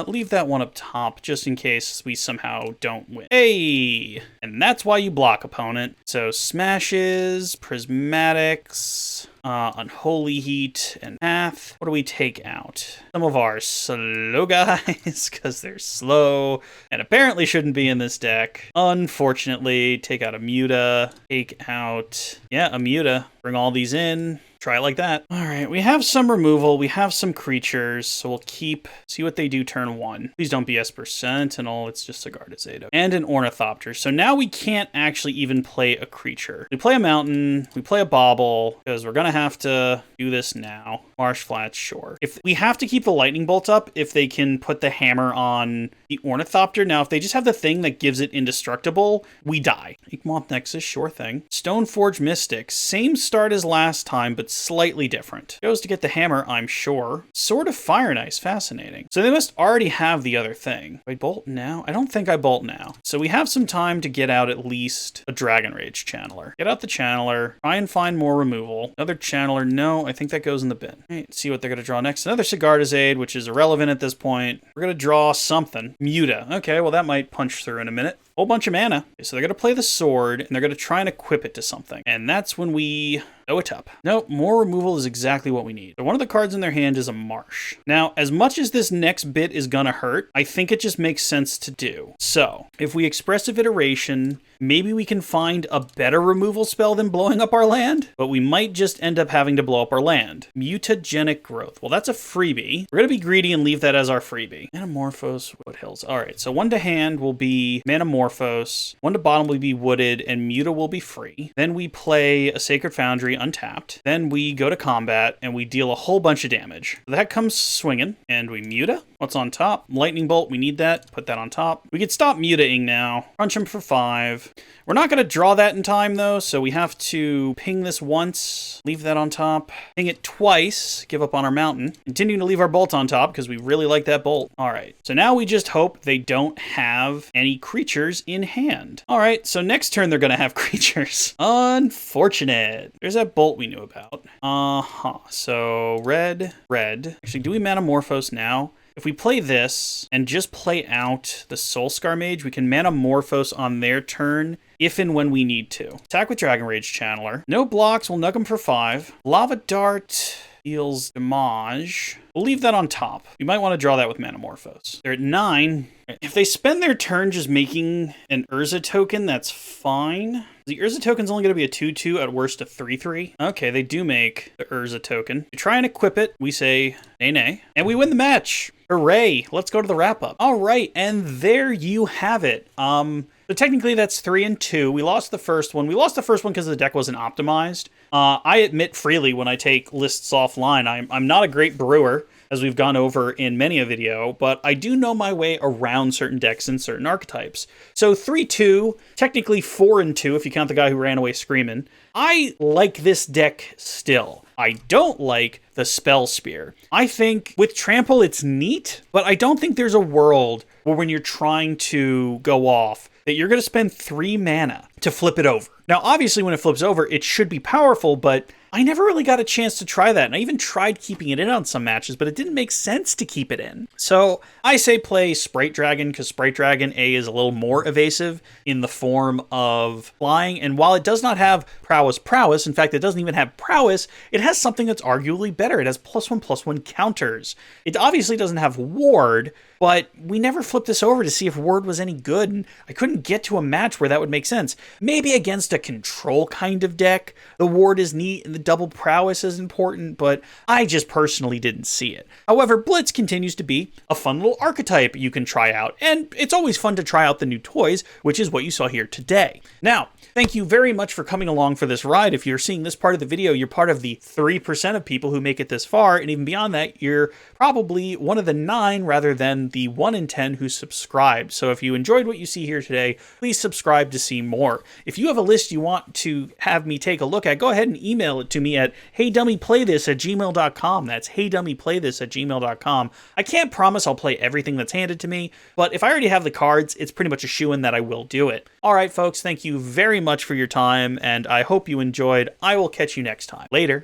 [SPEAKER 1] Leave that one up top just in case we somehow don't win. Hey! And that's why you block, opponent. So Smashes, Prismatics, Unholy Heat, and Path. What do we take out? Some of our slow guys, because they're slow, and apparently shouldn't be in this deck. Unfortunately, take out a Muta, take out, yeah, a Muta. Bring all these in. Try it like that. All right, we have some removal. We have some creatures, so we'll see what they do turn 1. Please don't be Esper Sentinel. It's just a Gardazedo. And an Ornithopter. So now we can't actually even play a creature. We play a mountain. We play a bauble, because we're going to have to do this now. Marsh Flats, sure. If we have to keep the Lightning Bolt up, if they can put the hammer on the Ornithopter. Now, if they just have the thing that gives it indestructible, we die. Inkmoth Nexus, sure thing. Stoneforge Mystic. Same start as last time, but slightly different. Goes to get the hammer, I'm sure. Sword of Fire and Ice, fascinating. So they must already have the other thing. Do I bolt now? I don't think I bolt now. So we have some time to get out at least a Dragon Rage Channeler. Get out the Channeler, try and find more removal. Another Channeler, no, I think that goes in the bin. All right, see what they're going to draw next. Another Sigarda's Aid, which is irrelevant at this point. We're going to draw something. Muta. Okay, well that might punch through in a minute. Whole bunch of mana. Okay, so they're going to play the sword, and they're going to try and equip it to something. And that's when we sew it up. Nope, more removal is exactly what we need. So one of the cards in their hand is a Marsh. Now, as much as this next bit is going to hurt, I think it just makes sense to do. So, if we Expressive Iteration, maybe we can find a better removal spell than blowing up our land, but we might just end up having to blow up our land. Mutagenic Growth. Well, that's a freebie. We're going to be greedy and leave that as our freebie. Manamorphose, Woodhills. All right, so 1 to hand will be Manamorphose, 1 to bottom will be Wooded, and Muta will be free. Then we play a Sacred Foundry untapped. Then we go to combat, and we deal a whole bunch of damage. That comes swinging, and we Muta. What's on top? Lightning Bolt, we need that. Put that on top. We could stop Mutaing now. Crunch him for 5. We're not going to draw that in time, though, so we have to ping this once, leave that on top, ping it twice, give up on our mountain, continue to leave our bolt on top, because we really like that bolt. All right, so now we just hope they don't have any creatures in hand. All right, so next turn they're going to have creatures. Unfortunate. There's that bolt we knew about. So red. Actually, do we Manamorphose now? If we play this and just play out the Soulscar Mage, we can Manamorphose on their turn if and when we need to. Attack with Dragon Rage Channeler. No blocks, we'll nug them for 5. Lava Dart deals damage. We'll leave that on top. You might want to draw that with Manamorphose. They're at 9. If they spend their turn just making an Urza token, that's fine. The Urza token's only going to be a 2/2, at worst a 3/3. Okay, they do make the Urza token. We try and equip it. We say nay, and we win the match. Hooray! Let's go to the wrap-up. All right, and there you have it. So technically that's 3 and 2. We lost the first one. We lost the first one because the deck wasn't optimized. I admit freely when I take lists offline, I'm not a great brewer. as we've gone over in many a video, but I do know my way around certain decks and certain archetypes. So 3-2, technically 4-2 if you count the guy who ran away screaming. I like this deck still. I don't like the Spell Spear. I think with Trample it's neat, but I don't think there's a world where when you're trying to go off that you're going to spend 3 mana to flip it over. Now, obviously, when it flips over, it should be powerful, but I never really got a chance to try that. And I even tried keeping it in on some matches, but it didn't make sense to keep it in. So I say play Sprite Dragon, because Sprite Dragon, A, is a little more evasive in the form of flying. And while it does not have Prowess, in fact, it doesn't even have Prowess, it has something that's arguably better. It has +1/+1 counters. It obviously doesn't have Ward, but we never flipped this over to see if Ward was any good, and I couldn't get to a match where that would make sense. Maybe against a control kind of deck, the Ward is neat and the double Prowess is important, but I just personally didn't see it. However, Blitz continues to be a fun little archetype you can try out, and it's always fun to try out the new toys, which is what you saw here today. Now, thank you very much for coming along for this ride. If you're seeing this part of the video, you're part of the 3% of people who make it this far, and even beyond that, you're probably one of the 9 rather than the 1 in 10 who subscribed. So if you enjoyed what you see here today, please subscribe to see more. If you have a list you want to have me take a look at, go ahead and email it to me at heydummyplaythis@gmail.com. That's heydummyplaythis@gmail.com. I can't promise I'll play everything that's handed to me, but if I already have the cards, it's pretty much a shoo-in that I will do it. All right, folks, thank you very much for your time, and I hope you enjoyed. I will catch you next time. Later.